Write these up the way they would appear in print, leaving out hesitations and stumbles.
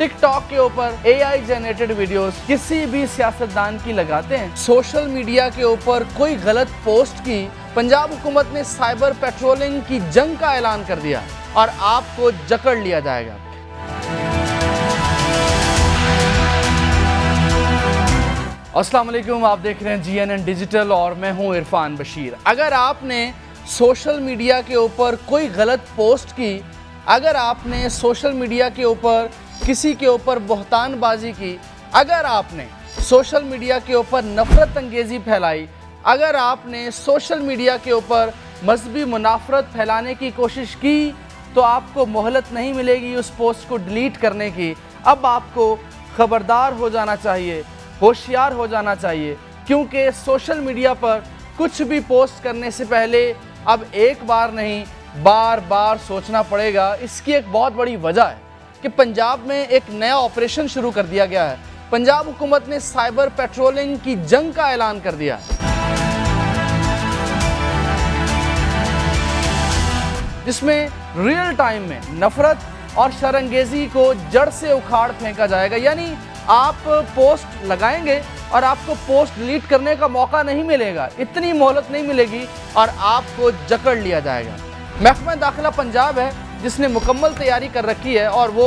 TikTok के ऊपर AI generated videos किसी भी सियासतदान की लगाते हैं। सोशल मीडिया के ऊपर कोई गलत पोस्ट की पंजाब हुकूमत ने साइबर पेट्रोलिंग की जंग का ऐलान कर दिया और आपको जकड़ लिया जाएगा। अस्सलाम वालेकुम, आप देख रहे हैं GNN डिजिटल और मैं हूं इरफान बशीर। अगर आपने सोशल मीडिया के ऊपर कोई गलत पोस्ट की, अगर आपने सोशल मीडिया के ऊपर किसी के ऊपर बहतानबाजी की, अगर आपने सोशल मीडिया के ऊपर नफ़रत अंगेज़ी फैलाई, अगर आपने सोशल मीडिया के ऊपर मजहबी मुनाफरत फैलाने की कोशिश की, तो आपको मोहलत नहीं मिलेगी उस पोस्ट को डिलीट करने की। अब आपको ख़बरदार हो जाना चाहिए, होशियार हो जाना चाहिए, क्योंकि सोशल मीडिया पर कुछ भी पोस्ट करने से पहले अब एक बार नहीं बार बार सोचना पड़ेगा। इसकी एक बहुत बड़ी वजह है कि पंजाब में एक नया ऑपरेशन शुरू कर दिया गया है। पंजाब हुकूमत ने साइबर पेट्रोलिंग की जंग का ऐलान कर दिया है, जिसमें रियल टाइम में नफरत और शरंगेजी को जड़ से उखाड़ फेंका जाएगा। यानी आप पोस्ट लगाएंगे और आपको पोस्ट डिलीट करने का मौका नहीं मिलेगा, इतनी मोहलत नहीं मिलेगी और आपको जकड़ लिया जाएगा। महकमा दाखिला पंजाब है जिसने मुकम्मल तैयारी कर रखी है और वो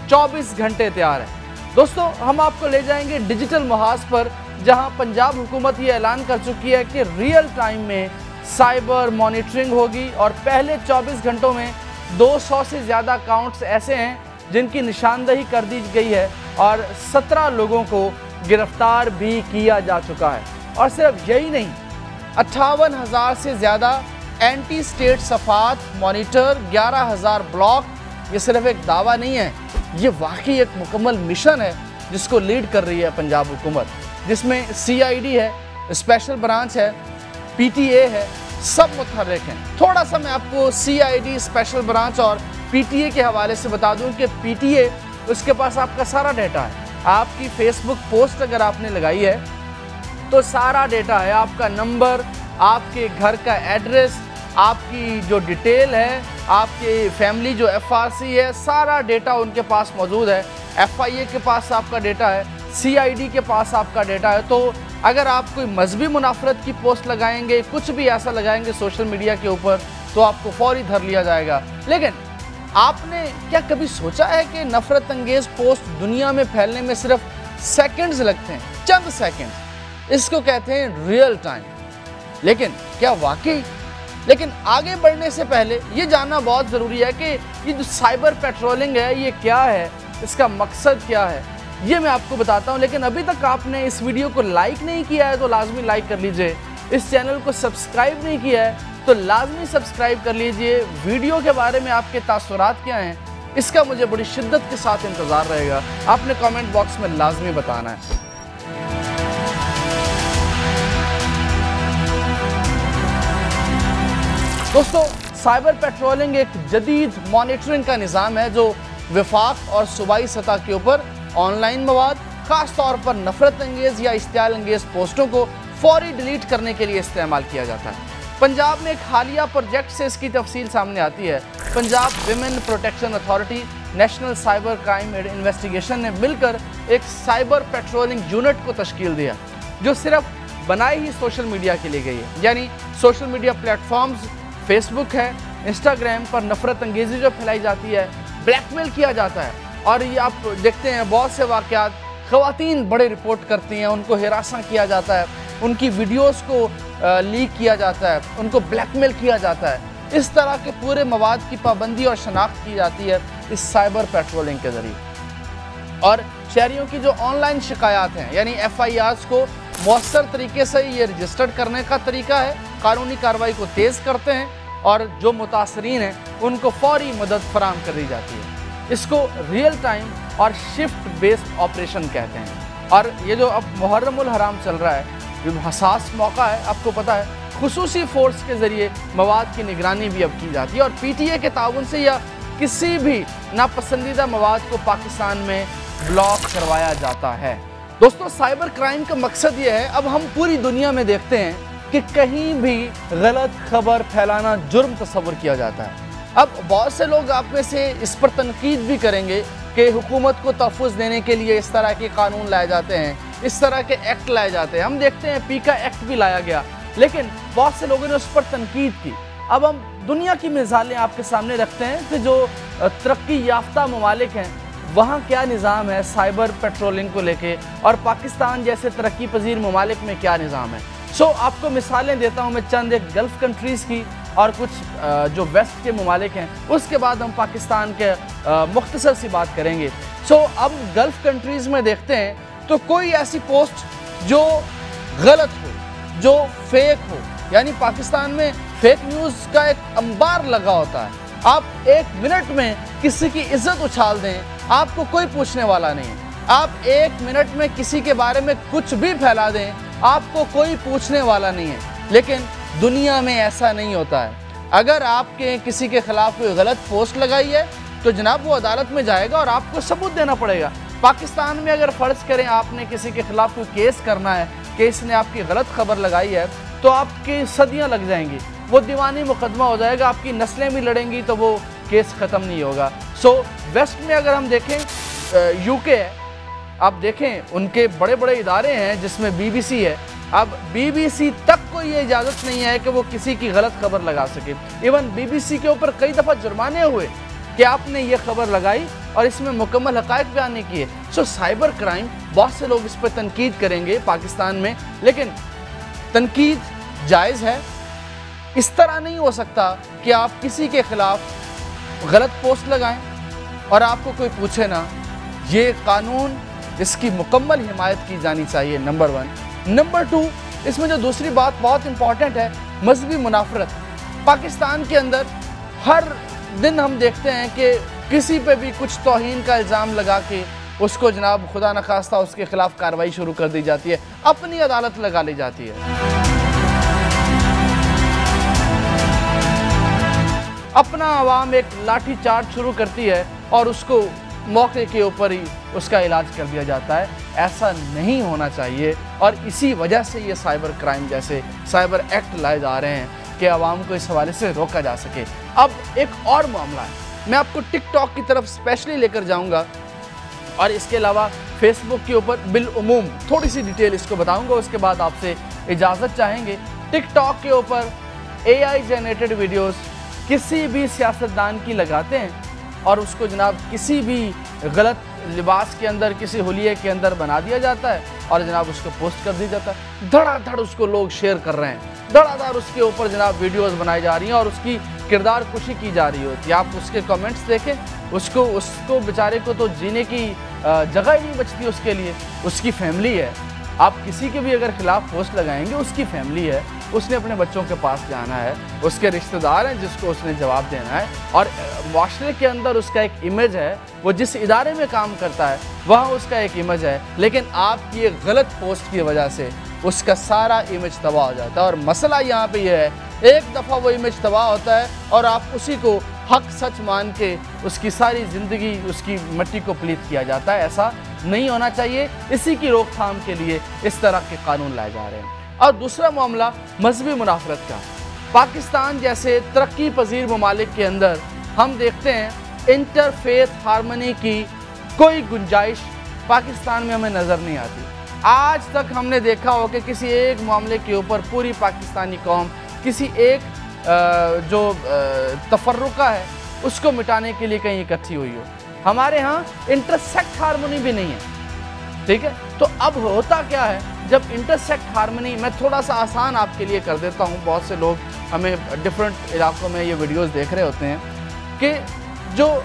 24 घंटे तैयार है। दोस्तों, हम आपको ले जाएंगे डिजिटल मुहाज पर, जहां पंजाब हुकूमत ये ऐलान कर चुकी है कि रियल टाइम में साइबर मॉनिटरिंग होगी और पहले 24 घंटों में 200 से ज़्यादा अकाउंट्स ऐसे हैं जिनकी निशानदही कर दी गई है और 17 लोगों को गिरफ्तार भी किया जा चुका है। और सिर्फ यही नहीं, 58,000 से ज़्यादा एंटी स्टेट सफ़ात मॉनिटर, 11,000 ब्लॉक। ये सिर्फ एक दावा नहीं है, ये वाकई एक मुकम्मल मिशन है जिसको लीड कर रही है पंजाब हुकूमत, जिसमें CID है, स्पेशल ब्रांच है, PTA है, सब मुतहर्रिक हैं। थोड़ा सा मैं आपको CID, स्पेशल ब्रांच और PTA के हवाले से बता दूं कि PTA, उसके पास आपका सारा डेटा है। आपकी फेसबुक पोस्ट अगर आपने लगाई है तो सारा डेटा है, आपका नंबर, आपके घर का एड्रेस, आपकी जो डिटेल है, आपकी फैमिली जो FRC है, सारा डेटा उनके पास मौजूद है। FIA के पास आपका डेटा है, CID के पास आपका डेटा है। तो अगर आप कोई मजहबी मुनाफरत की पोस्ट लगाएंगे, कुछ भी ऐसा लगाएंगे सोशल मीडिया के ऊपर, तो आपको फौरी धर लिया जाएगा। लेकिन आपने क्या कभी सोचा है कि नफ़रत अंगेज़ पोस्ट दुनिया में फैलने में सिर्फ सेकंड्स लगते हैं, चंद सेकंड्स। इसको कहते हैं रियल टाइम। लेकिन क्या वाकई? लेकिन आगे बढ़ने से पहले ये जानना बहुत ज़रूरी है कि ये जो साइबर पेट्रोलिंग है ये क्या है, इसका मकसद क्या है, ये मैं आपको बताता हूँ। लेकिन अभी तक आपने इस वीडियो को लाइक नहीं किया है तो लाजमी लाइक कर लीजिए। इस चैनल को सब्सक्राइब नहीं किया है तो लाजमी सब्सक्राइब कर लीजिए। वीडियो के बारे में आपके तासुरात क्या हैं, इसका मुझे बड़ी शिद्दत के साथ इंतज़ार रहेगा। आपने कमेंट बॉक्स में लाजमी बताना है। दोस्तों, साइबर पेट्रोलिंग एक जदीद मॉनिटरिंग का निज़ाम है जो वफाक और सूबाई सतह के ऊपर ऑनलाइन मवाद, ख़ास तौर पर नफ़रत अंगेज़ या इश्तियाल अंगेज़ पोस्टों को फौरी डिलीट करने के लिए इस्तेमाल किया जाता है। पंजाब में एक हालिया प्रोजेक्ट से इसकी तफसील सामने आती है। Punjab women protection authority, national cyber crime investigation ने मिलकर एक साइबर पेट्रोलिंग यूनिट को तश्कील दिया जो सिर्फ बनाई ही सोशल मीडिया के लिए गई है। यानी सोशल मीडिया प्लेटफॉर्म्स, फेसबुक है, इंस्टाग्राम पर नफ़रत अंगेज़ी जो फैलाई जाती है, ब्लैकमेल किया जाता है। और ये आप देखते हैं बहुत से वाक़यात, ख़वातीन बड़े रिपोर्ट करती हैं, उनको हिरासा किया जाता है, उनकी वीडियोस को लीक किया जाता है, उनको ब्लैकमेल किया जाता है। इस तरह के पूरे मवाद की पाबंदी और शनाख्त की जाती है इस साइबर पेट्रोलिंग के ज़रिए। और शहरियों की जो ऑनलाइन शिकायत हैं, यानी FIRs को मौसर तरीके से ये रजिस्टर्ड करने का तरीका है, कानूनी कार्रवाई को तेज़ करते हैं और जो मुतासरीन हैं उनको फौरी मदद फराहम कर दी जाती है। इसको रियल टाइम और शिफ्ट बेस्ड ऑपरेशन कहते हैं। और ये जो अब मुहर्रमुल हराम चल रहा है, जो हसास मौका है, आपको पता है, खुसूसी फोर्स के ज़रिए मवाद की निगरानी भी अब की जाती है और PTA के ताउन से या किसी भी नापसंदीदा मवाद को पाकिस्तान में ब्लॉक करवाया जाता है। दोस्तों, साइबर क्राइम का मकसद ये है, अब हम पूरी दुनिया में देखते हैं कि कहीं भी गलत खबर फैलाना जुर्म तस्वुर किया जाता है। अब बहुत से लोग आप में से इस पर तनकीद भी करेंगे कि हुकूमत को तहफ़्फ़ुज़ देने के लिए इस तरह के कानून लाए जाते हैं, इस तरह के एक्ट लाए जाते हैं। हम देखते हैं पीका एक्ट भी लाया गया, लेकिन बहुत से लोगों ने उस पर तनकीद की। अब हम दुनिया की मिसालें आपके सामने रखते हैं कि जो तरक्की याफ्ता ममालिक हैं वहाँ क्या निज़ाम है साइबर पेट्रोलिंग को लेके, और पाकिस्तान जैसे तरक्की पजीर ममालिक में क्या निज़ाम है। आपको मिसालें देता हूँ मैं चंद एक गल्फ़ कंट्रीज़ की और कुछ जो वेस्ट के ममालिक हैं, उसके बाद हम पाकिस्तान के मुख्तसर सी बात करेंगे। अब गल्फ़ कंट्रीज़ में देखते हैं तो कोई ऐसी पोस्ट जो गलत हो, जो फेक हो, यानी पाकिस्तान में फेक न्यूज़ का एक अंबार लगा होता है। आप एक मिनट में किसी की इज्जत उछाल दें, आपको कोई पूछने वाला नहीं है। आप एक मिनट में किसी के बारे में कुछ भी फैला दें, आपको कोई पूछने वाला नहीं है। लेकिन दुनिया में ऐसा नहीं होता है। अगर आपके किसी के खिलाफ कोई गलत पोस्ट लगाई है तो जनाब वो अदालत में जाएगा और आपको सबूत देना पड़ेगा। पाकिस्तान में अगर फ़र्ज़ करें आपने किसी के खिलाफ कोई केस करना है कि इसने आपकी गलत खबर लगाई है, तो आपकी सदियां लग जाएंगी, वो दीवानी मुकदमा हो जाएगा, आपकी नस्लें भी लड़ेंगी, तो वो केस ख़त्म नहीं होगा। वेस्ट में अगर हम देखें, यूके है, आप देखें उनके बड़े बड़े इदारे हैं जिसमें BBC है। अब BBC तक को ये इजाज़त नहीं है कि वो किसी की गलत खबर लगा सके। इवन BBC के ऊपर कई दफ़ा जुर्माने हुए कि आपने ये खबर लगाई और इसमें मुकम्मल हक़ाइक़ बयान नहीं किए। साइबर क्राइम, बहुत से लोग इस पर तनकीद करेंगे पाकिस्तान में, लेकिन तनकीद जायज़ है। इस तरह नहीं हो सकता कि आप किसी के ख़िलाफ़ गलत पोस्ट लगाएं और आपको कोई पूछे ना। ये कानून, इसकी मुकम्मल हिमायत की जानी चाहिए, नंबर 1। नंबर 2, इसमें जो दूसरी बात बहुत इंपॉर्टेंट है, मजहबी मुनाफरत। पाकिस्तान के अंदर हर दिन हम देखते हैं कि किसी पे भी कुछ तौहीन का इल्ज़ाम लगा के उसको जनाब खुदा न खास्ता उसके खिलाफ कार्रवाई शुरू कर दी जाती है, अपनी अदालत लगा ली जाती है। अपना आवाम एक लाठी चार्ज शुरू करती है और उसको मौके के ऊपर ही उसका इलाज कर दिया जाता है। ऐसा नहीं होना चाहिए और इसी वजह से ये साइबर क्राइम जैसे साइबर एक्ट लाए जा रहे हैं कि आवाम को इस हवाले से रोका जा सके। अब एक और मामला है, मैं आपको टिकटॉक की तरफ स्पेशली लेकर जाऊंगा और इसके अलावा फेसबुक के ऊपर बिलउमूम थोड़ी सी डिटेल इसको बताऊंगा, उसके बाद आपसे इजाज़त चाहेंगे। टिकटॉक के ऊपर AI जनरेटेड वीडियोस किसी भी सियासतदान की लगाते हैं और उसको जनाब किसी भी गलत लिबास के अंदर, किसी हुलिये के अंदर बना दिया जाता है और जनाब उसको पोस्ट कर दिया जाता है। धड़ाधड़ उसको लोग शेयर कर रहे हैं, धड़ाधड़ उसके ऊपर जनाब वीडियोस बनाई जा रही हैं और उसकी किरदार कुशी की जा रही होती है। आप उसके कमेंट्स देखें, उसको बेचारे को तो जीने की जगह ही नहीं बचती उसके लिए। उसकी फैमिली है, आप किसी के भी अगर खिलाफ पोस्ट लगाएंगे, उसकी फैमिली है, उसने अपने बच्चों के पास जाना है, उसके रिश्तेदार हैं जिसको उसने जवाब देना है और माशरे के अंदर उसका एक इमेज है, वो जिस इदारे में काम करता है वहाँ उसका एक इमेज है। लेकिन आपकी एक गलत पोस्ट की वजह से उसका सारा इमेज तबाह हो जाता है और मसला यहाँ पे ये है, एक दफ़ा वो इमेज तबाह होता है और आप उसी को हक सच मान के उसकी सारी ज़िंदगी उसकी मिट्टी को पलीत किया जाता है। ऐसा नहीं होना चाहिए। इसी की रोकथाम के लिए इस तरह के कानून लाए जा रहे हैं। और दूसरा मामला मजहबी मुनाफरत का। पाकिस्तान जैसे तरक्की पजीर ममालिक के अंदर हम देखते हैं इंटरफेथ हारमनी की कोई गुंजाइश पाकिस्तान में हमें नज़र नहीं आती। आज तक हमने देखा हो कि किसी एक मामले के ऊपर पूरी पाकिस्तानी कौम किसी एक जो तफर्रुका है उसको मिटाने के लिए कहीं इकट्ठी हुई हो। हमारे यहाँ इंटरसेक्ट हारमोनी भी नहीं है, ठीक है। तो अब होता क्या है, जब इंटरसेक्ट हारमोनी, मैं थोड़ा सा आसान आपके लिए कर देता हूँ, बहुत से लोग हमें डिफरेंट इलाकों में ये वीडियोस देख रहे होते हैं कि जो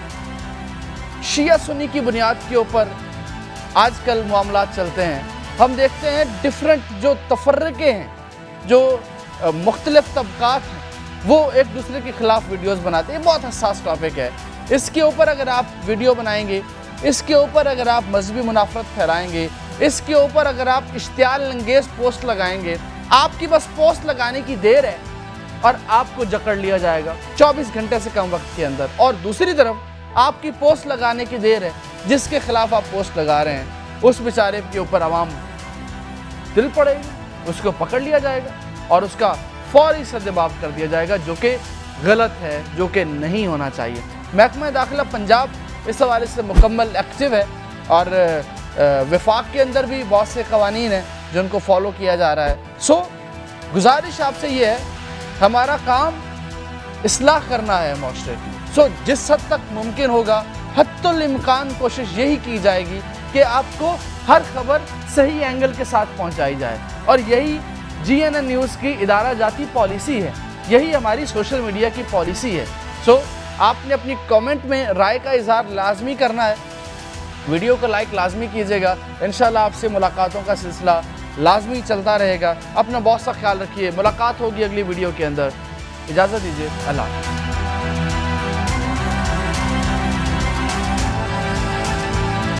शिया सुन्नी की बुनियाद के ऊपर आजकल मामला चलते हैं, हम देखते हैं डिफरेंट जो तफर्रके हैं, जो मुख्तलिफ तबकात हैं, वो एक दूसरे के ख़िलाफ़ वीडियोस बनाते हैं। बहुत हसास टॉपिक है। इसके ऊपर अगर आप वीडियो बनाएंगे, इसके ऊपर अगर आप मजहबी मुनाफरत फैलाएंगे, इसके ऊपर अगर आप इश्तियाल अंगेज़ पोस्ट लगाएंगे, आपकी बस पोस्ट लगाने की देर है और आपको जकड़ लिया जाएगा 24 घंटे से कम वक्त के अंदर। और दूसरी तरफ आपकी पोस्ट लगाने की देर है, जिसके ख़िलाफ़ आप पोस्ट लगा रहे हैं उस बेचारे के ऊपर आवाम दिल पड़ेगी, उसको पकड़ लिया जाएगा और उसका फौरी सद्जवाब कर दिया जाएगा, जो कि गलत है, जो कि नहीं होना चाहिए। महकमा दाखिला पंजाब इस हवाले से मुकम्मल एक्टिव है और वफाक के अंदर भी बहुत से कवानीन हैं जो उनको फॉलो किया जा रहा है। सो गुजारिश आपसे ये है, हमारा काम इस्लाह करना है माशरे की। सो जिस हद तक मुमकिन होगा हत्तुल इम्कान कोशिश यही की जाएगी कि आपको हर खबर सही एंगल के साथ पहुंचाई जाए और यही GNN न्यूज़ की इदारा जाती पॉलिसी है, यही हमारी सोशल मीडिया की पॉलिसी है। सो आपने अपनी कमेंट में राय का इजहार लाजमी करना है, वीडियो को लाइक लाजमी कीजिएगा। इंशाल्लाह आपसे मुलाकातों का सिलसिला लाजमी चलता रहेगा। अपना बहुत सा ख्याल रखिए, मुलाकात होगी अगली वीडियो के अंदर। इजाज़त दीजिए, अल्लाह।